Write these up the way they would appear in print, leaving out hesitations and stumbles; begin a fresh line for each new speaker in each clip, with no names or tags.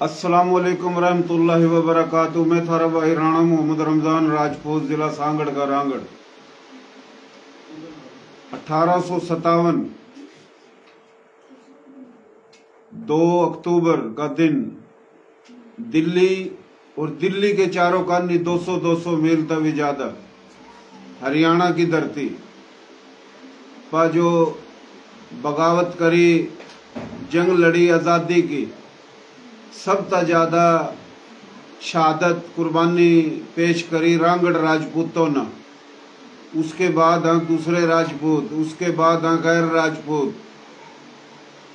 अस्सलामुअलैकुम रहमतुल्लाहि व बरकातुहू। मैं थारा भाई राणा मोहम्मद रमजान राजपूत, जिला सांगड़ का रांगड़। 1857 2 अक्टूबर का दिन दिल्ली और दिल्ली के चारों कानी 200 मील तक भी ज्यादा हरियाणा की धरती पर जो बगावत करी, जंग लड़ी आज़ादी की, सबसे ज्यादा शहादत कुर्बानी पेश करी रांगड़ राजपूतों ने। उसके बाद दूसरे राजपूत, उसके बाद गैर राजपूत,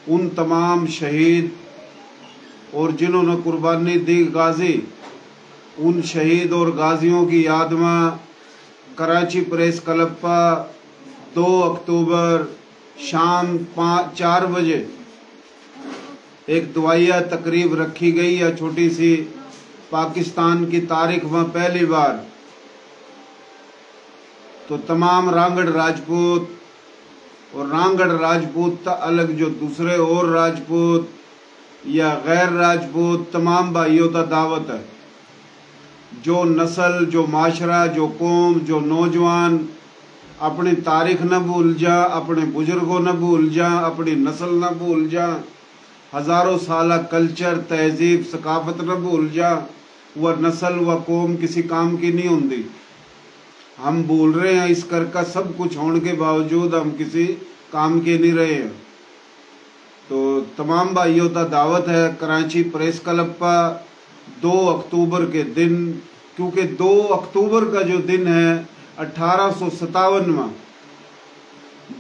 उन तमाम शहीद और जिन्होंने कुर्बानी दी गाजी, उन शहीद और गाजियों की याद में कराची प्रेस क्लब पर 2 अक्टूबर शाम 4 बजे एक दुआया तकरीब रखी गई है, छोटी सी, पाकिस्तान की तारीख में पहली बार। तो तमाम रांगड़ राजपूत और रांगड़ राजपूत का अलग जो दूसरे और राजपूत या गैर राजपूत तमाम भाइयों का दावत है। जो नस्ल, जो माशरा, जो कौम, जो नौजवान अपनी तारीख न भूल जा, अपने बुजुर्गों न भूल जा, अपनी नस्ल न भूल जा, हजारों साल कल्चर, तहजीब, सकाफत न भूल जा। वह नस्ल व कौम किसी काम की नहीं होती। हम भूल रहे हैं इस कर का सब कुछ होने के बावजूद हम किसी काम के नहीं रहे हैं। तो तमाम भाइयों का दावत है कराची प्रेस क्लब पर 2 अक्टूबर के दिन, क्योंकि 2 अक्टूबर का जो दिन है 1857 में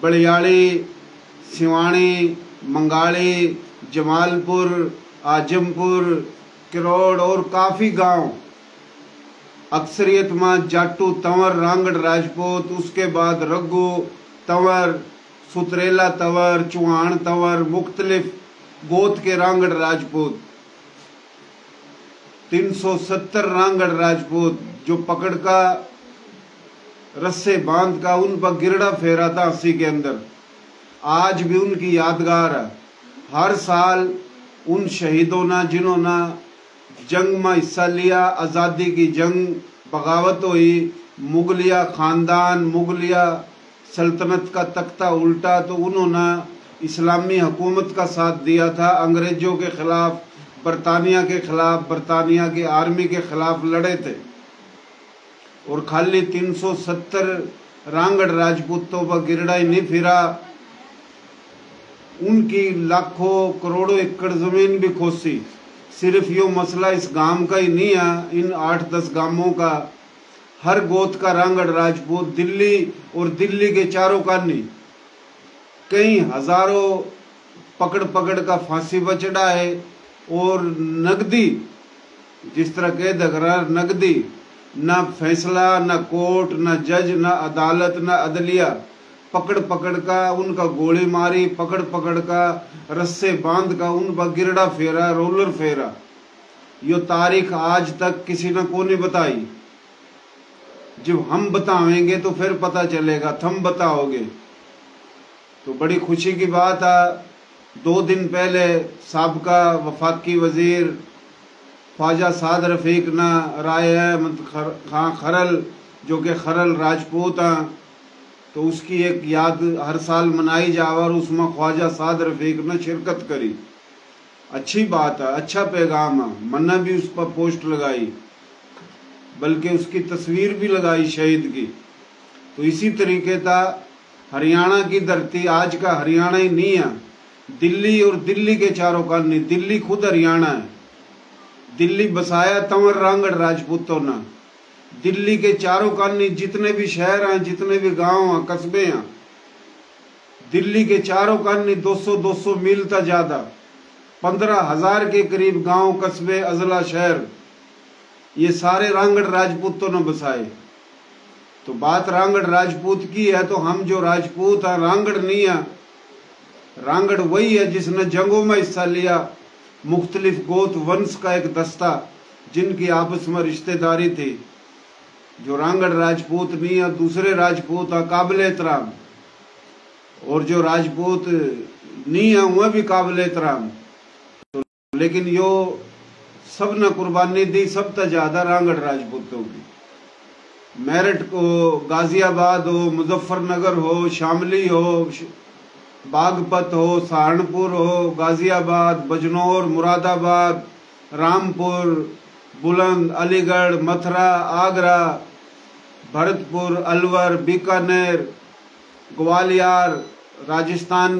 बड़ियाली, सिवानी, मंगाली, जमालपुर, आजमपुर, किरोड़ और काफी गांव अक्सरियत में जाटू, तंवर, रांगड़ राजपूत, उसके बाद रग्गू तंवर, सुतरेला तंवर, चौहान तंवर, मुख्तलिफ गोत के रांगड़ राजपूत, 370 रांगड़ राजपूत जो पकड़ का रस्से बांध का उन पर गिरड़ा फेरा था 80 के अंदर। आज भी उनकी यादगार है। हर साल उन शहीदों ने जिन्होंने जंग में हिस्सा लिया, आज़ादी की जंग, बगावत हुई, मुगलिया खानदान, मुगलिया सल्तनत का तख्ता उल्टा, तो उन्होंने इस्लामी हुकूमत का साथ दिया था। अंग्रेजों के खिलाफ, बरतानिया के खिलाफ, बरतानिया की आर्मी के खिलाफ लड़े थे। और खाली 370 रांगड़ राजपूतों पर गिरड़ा ही नहीं फिरा, उनकी लाखों करोड़ों एकड़ जमीन भी खोसी। सिर्फ यो मसला इस गांव का ही नहीं है, इन 8-10 गांवों का हर गोत का रांगड़ राजपूत दिल्ली और दिल्ली के चारों कानी कई हजारों पकड़ पकड़ का फांसी पर चढ़ा है। और नगदी, जिस तरह कह दगरा नगदी, न फैसला, न कोर्ट, न जज, न अदालत, न अदलिया, पकड़ पकड़ का उनका गोली मारी, पकड़ पकड़ का रस्से बांध का उन पर गिरड़ा फेरा, रोलर फेरा। यो तारीख आज तक किसी ने को नहीं बताई। जब हम बतावेंगे तो फिर पता चलेगा, तुम बताओगे। तो बड़ी खुशी की बात है, 2 दिन पहले साबका वफाकी वजीर ख्वाजा साद रफीक ना राय अहमद खां खरल, जो कि खरल राजपूत हैं, तो उसकी एक याद हर साल मनाई जाए और उसमें ख्वाजा साद रफीक ने शिरकत करी। अच्छी बात है, अच्छा पैगाम है। मन्ना भी उस पर पोस्ट लगाई, बल्कि उसकी तस्वीर भी लगाई शहीद की। तो इसी तरीके का हरियाणा की धरती आज का हरियाणा ही नहीं है, दिल्ली और दिल्ली के चारों कानी, दिल्ली खुद हरियाणा है। दिल्ली बसाया तंवर रांगड़ राजपूतों ने। दिल्ली के चारों कानी जितने भी शहर हैं, जितने भी गांव हैं, कस्बे हैं, दिल्ली के चारों कानी 200 मील तक ज्यादा 15,000 के करीब गांव, कस्बे, अजला, शहर, ये सारे रांगड़ राजपूतों ने बसाए। तो बात रांगड़ राजपूत की है, तो हम जो राजपूत हैं रांगड़ नहीं है। रांगड़ वही है जिसने जंगों में हिस्सा लिया, मुख्तलिफ गोत वंश का एक दस्ता जिनकी आपस में रिश्तेदारी थी। जो रांगड़ राजपूत नहीं है, दूसरे राजपूत है, काबिल एहतराम। और जो राजपूत नहीं है वह भी काबिल एहतराम। तो लेकिन यो सब ने कुर्बानी दी, सब तो ज्यादा रांगड़ राजपूतों की। मेरठ को, गाजियाबाद हो, मुजफ्फरनगर हो, शामली हो, बागपत हो, सहारनपुर हो, गाजियाबाद, बजनौर, मुरादाबाद, रामपुर, बुलंद, अलीगढ़, मथुरा, आगरा, भरतपुर, अलवर, बीकानेर, ग्वालियर, राजस्थान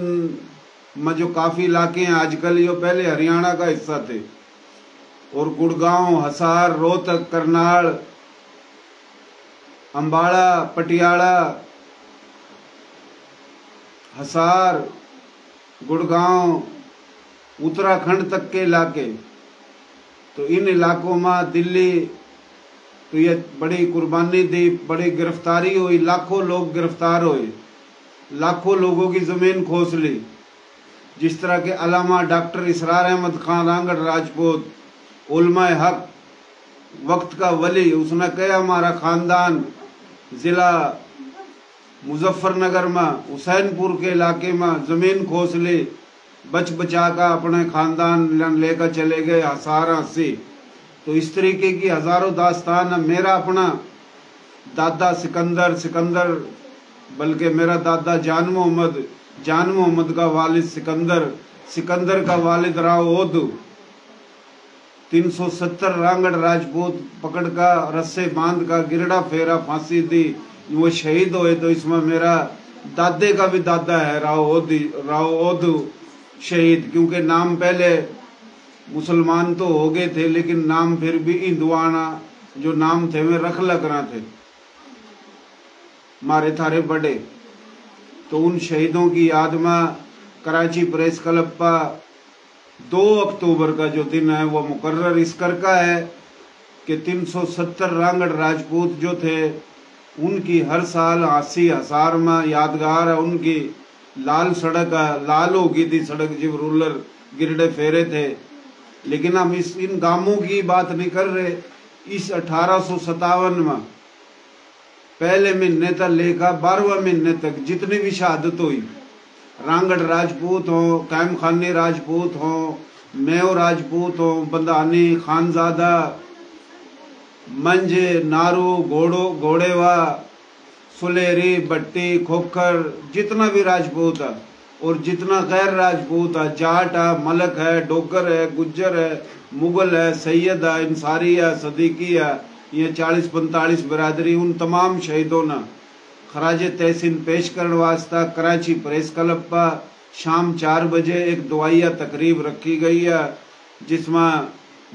में जो काफ़ी इलाके हैं आजकल, ये पहले हरियाणा का हिस्सा थे, और गुड़गांव, हिसार, रोहतक, करनाल, अम्बाड़ा, पटियाला, हिसार, गुड़गांव, उत्तराखंड तक के इलाके। तो इन इलाकों में दिल्ली तो ये बड़ी कुर्बानी दी, बड़ी गिरफ्तारी हुई, लाखों लोग गिरफ्तार हुए, लाखों लोगों की ज़मीन खोस ली। जिस तरह के अलामा डॉक्टर इसरार अहमद खान रांगड़ राजपूत, उलमा हक, वक्त का वली, उसने कहा हमारा ख़ानदान ज़िला मुजफ्फरनगर में, हुसैनपुर के इलाके में ज़मीन खोस ली, बच बचा का अपने ख़ानदान लेकर चले गए हसार हसी। तो इस तरीके की हज़ारों दास्तान है। मेरा अपना दादा सिकंदर, बल्कि मेरा दादा जान मोहम्मद का वालिद सिकंदर का वालिद राव ओदू, 370 रांगड़ राजपूत पकड़ का रस्से बांध का गिरड़ा फेरा, फांसी दी, वो शहीद हुए। तो इसमें मेरा दादे का भी दादा है राव ओदू शहीद, क्योंकि नाम पहले मुसलमान तो हो गए थे, लेकिन नाम फिर भी हिंदुआना जो नाम थे वे रख लग रहा थे मारे थारे बड़े। तो उन शहीदों की याद में कराची प्रेस क्लब का 2 अक्टूबर का जो दिन है वो मुकर्रर इस कर का है कि 370 रांगड़ राजपूत जो थे उनकी हर साल 80 हज़ार में यादगार है। उनकी लाल सड़क लाल हो गई थी सड़क, जब रूलर गिरडे फेरे थे। लेकिन हम इन गांवों की बात नहीं कर रहे। इस 1857 में पहले महीने तक लेकर 12वें महीने तक जितनी भी शहादत हुई, रांगड़ राजपूत हो, कैम खानी राजपूत हो, मेव राजपूत हो, बंदानी, खानजादा, मंजे, नारू, घोड़ेवा, सुलेरी, भट्टी, खोखर, जितना भी राजपूत है और जितना गैर राजपूत है, जाट है, मलक है, डोगर है, गुज्जर है, मुगल है, सैयद है, इंसारी है, सदीकी है, ये 40-45 बिरादरी, उन तमाम शहीदों ने खराज तहसीन पेश करने वास्ता कराची प्रेस क्लब पर शाम 4 बजे एक दुआया तकरीब रखी गई है, जिसमें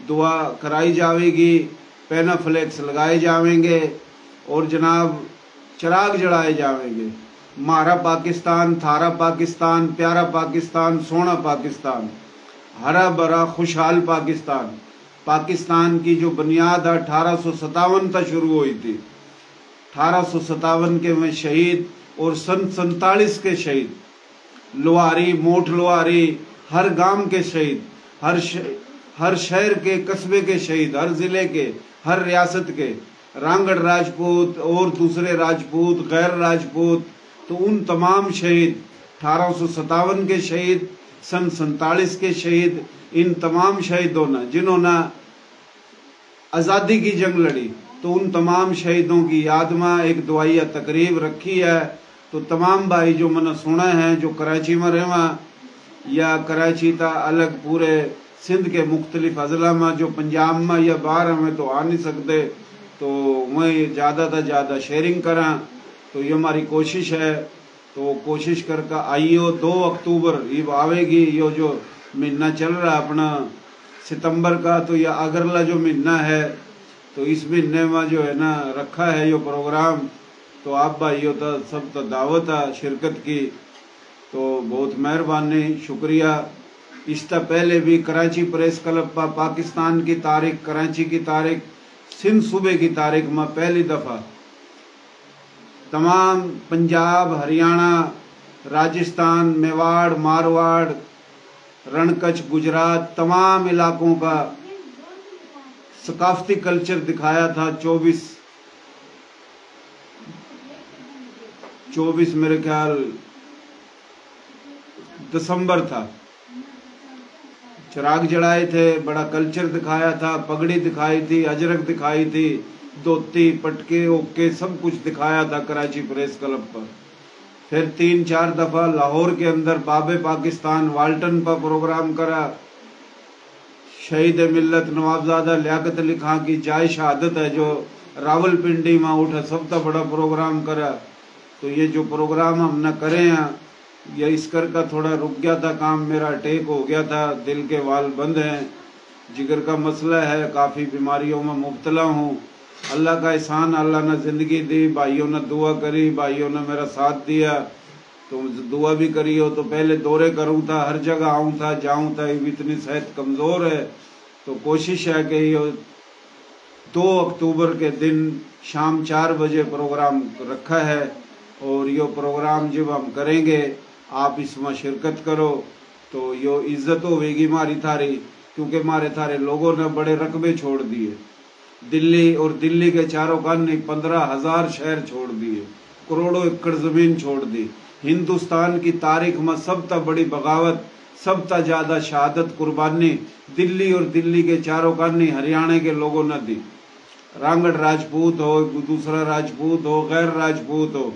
दुआ कराई जाएगी, पेनाफ्लेक्स लगाए जाएंगे और जनाब चिराग जलाए जाएंगे। मारा पाकिस्तान, थारा पाकिस्तान, प्यारा पाकिस्तान, सोना पाकिस्तान, हरा भरा खुशहाल पाकिस्तान। पाकिस्तान की जो बुनियाद 1857 तक शुरू हुई थी, 1857 के में शहीद और सन 47 के शहीद, लोहारी, मोठ लोहारी, हर गांव के शहीद, हर शहर के, कस्बे के शहीद, हर जिले के, हर रियासत के, रांगड़ राजपूत और दूसरे राजपूत, गैर राजपूत, तो उन तमाम शहीद, 1857 के शहीद, सन 47 के शहीद, इन तमाम शहीदों ने जिन्होंने आज़ादी की जंग लड़ी, तो उन तमाम शहीदों की याद में एक दुआया तकरीब रखी है। तो तमाम भाई जो मैंने सुना है, जो कराची में रहवा या कराची था अलग पूरे सिंध के मुख्तलिफ अजला में, जो पंजाब में या बाहर में तो आ नहीं सकते, तो मैं ज़्यादा से ज़्यादा शेयरिंग करा। तो ये हमारी कोशिश है, तो कोशिश करके आइयो। 2 अक्टूबर ये आवेगी, यो जो महीना चल रहा अपना सितंबर का, तो यह अगरला जो महीना है, तो इस महीने में जो है ना रखा है यो प्रोग्राम। तो आप भाइयों तो सब तो दावत है शिरकत की, तो बहुत मेहरबानी, शुक्रिया। इससे पहले भी कराची प्रेस क्लब पर पाकिस्तान की तारीख, कराची की तारीख, सिंध सूबे की तारीख में पहली दफ़ा तमाम पंजाब, हरियाणा, राजस्थान, मेवाड़, मारवाड़, रणकच्छ, गुजरात, तमाम इलाकों का सकाफती कल्चर दिखाया था। 24 मेरे ख्याल दिसंबर था, चिराग जलाए थे, बड़ा कल्चर दिखाया था, पगड़ी दिखाई थी, अजरक दिखाई थी, धोती पटके ओके सब कुछ दिखाया था कराची प्रेस क्लब पर। फिर 3-4 दफा लाहौर के अंदर बाबे पाकिस्तान वाल्टन पर प्रोग्राम करा। शहीद मिल्लत नवाबजादा लियाकत अली खां की जाय शहादत है जो रावलपिंडी में उठा, सबका बड़ा प्रोग्राम करा। तो ये जो प्रोग्राम हमने करे हैं, ये इस कर का थोड़ा रुक गया था काम, मेरा अटैक हो गया था, दिल के वाल बंद हैं, जिगर का मसला है, काफ़ी बीमारियों में मुब्तला हूँ। अल्लाह का एहसान, अल्लाह ने ज़िंदगी दी, भाइयों ने दुआ करी, भाइयों ने मेरा साथ दिया। तो दुआ भी करी हो तो पहले दौरे करूँ था, हर जगह आऊँ था जाऊँ था, इतनी सेहत कमज़ोर है। तो कोशिश है कि ये 2 अक्टूबर के दिन शाम 4 बजे प्रोग्राम रखा है, और यो प्रोग्राम जब हम करेंगे आप इसमें शिरकत करो तो यो इज्जत होगी मारी थारी, क्योंकि मारे थारे लोगों ने बड़े रकबे छोड़ दिए। दिल्ली और दिल्ली के चारों कानी 15,000 शहर छोड़ दिए, करोड़ों एकड़ जमीन छोड़ दी। हिंदुस्तान की तारीख में सबता बड़ी बगावत, सबता ज्यादा शहादत कुर्बानी दिल्ली और दिल्ली के चारों कानी हरियाणा के लोगों ने दी। रांगड़ राजपूत हो, दूसरा राजपूत हो, गैर राजपूत हो,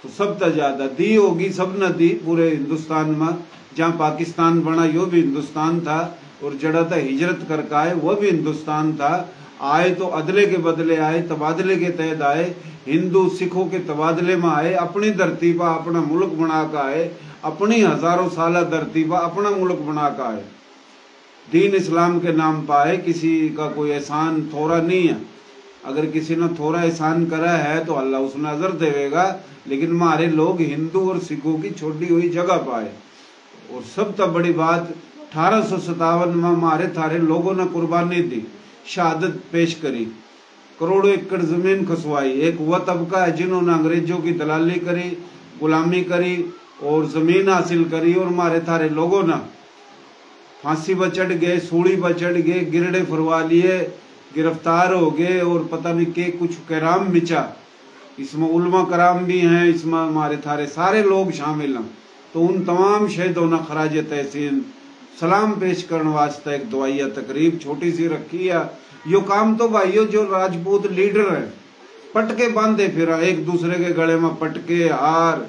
तो सबता ज्यादा दी होगी, सब ने दी पूरे हिंदुस्तान में। जहाँ पाकिस्तान बना यो भी हिंदुस्तान था, और जड़ा था हिजरत करके आए वो भी हिंदुस्तान था। आए तो अदले के बदले आए, तबादले के तहत आए, हिंदू सिखों के तबादले में आए, अपनी धरती पर अपना मुल्क बना कर आए, अपनी हजारों साल धरती पर अपना मुल्क बना कर आए, दीन इस्लाम के नाम पर आए। किसी का कोई एहसान थोड़ा नहीं है, अगर किसी ने थोड़ा एहसान करा है तो अल्लाह उसने अजर देगा, लेकिन हमारे लोग हिंदू और सिखों की छोड़ी हुई जगह पाए। और सब तक बड़ी बात 1857 में हमारे थारे लोगों ने कुर्बानी दी, शहादत पेश करी, करोड़ों एकड़ जमीन खसवाई। एक वह तबका है जिन्होंने अंग्रेजों की दलाली करी, गुलामी करी और जमीन हासिल करी, और हमारे थारे लोगों ने फांसी पर चढ़ गए, सूली पर चढ़ गए, गिरडे फरवा लिए, गिरफ्तार हो गए, और पता नहीं के कुछ कराम मिचा। इसमें उलमा कराम भी हैं, इसमें हमारे थारे सारे लोग शामिल हैं। तो उन तमाम शहीदों ने खराज तहसीन सलाम पेश करने वास्ते एक दुआया तकरीब छोटी सी रखी है। यो काम तो भाइयों जो राजपूत लीडर है पटके बांधे फिर एक दूसरे के गले में पटके हार,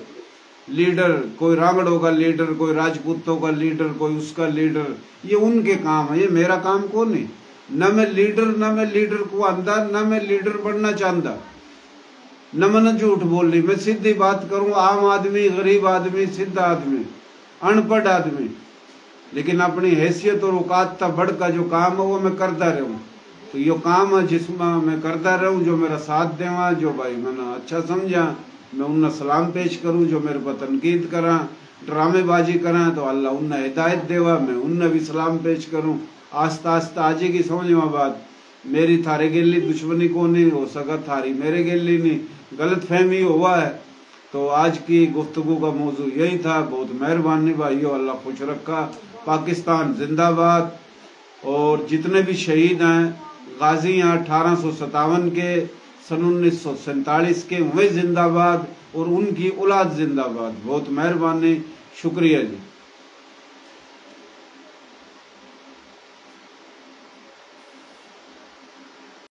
लीडर कोई रांगड़ों का लीडर, कोई राजपूतों का लीडर, कोई उसका लीडर, ये उनके काम है, ये मेरा काम को नहीं। न मैं लीडर को आंदा, न मैं लीडर बनना चाहता, न मैंने झूठ बोल ली। मैं सीधी बात करूं, आम आदमी, गरीब आदमी, सिद्ध आदमी, अनपढ़ आदमी, लेकिन अपनी हैसियत और औकात तक बढ़ का जो काम है वो मैं करता रहूं। तो यो काम है जिसमें मैं करता रहूं, जो मेरा साथ देवा, जो भाई मैंने अच्छा समझा मैं उन्हें सलाम पेश करूं, जो मेरे पर तनकीद करा, ड्रामेबाजी करा तो अल्लाह उन्हें हिदायत देवा, मैं उन्हें भी सलाम पेश करूं। आस्ता आस्ता आजे की समझ में बात, मेरी थारे गेली दुश्मनी को नहीं हो सका, थारी मेरे गेली नहीं, गलत फहमी हुआ है। तो आज की गुफ्तगू का मौजू यही था। बहुत मेहरबानी भाइयों, अल्लाह खुश रखा। पाकिस्तान जिंदाबाद। और जितने भी शहीद हैं गाजी हैं 1857 के, सन 1947 के, वे जिंदाबाद और उनकी औलाद जिंदाबाद। बहुत मेहरबानी, शुक्रिया जी।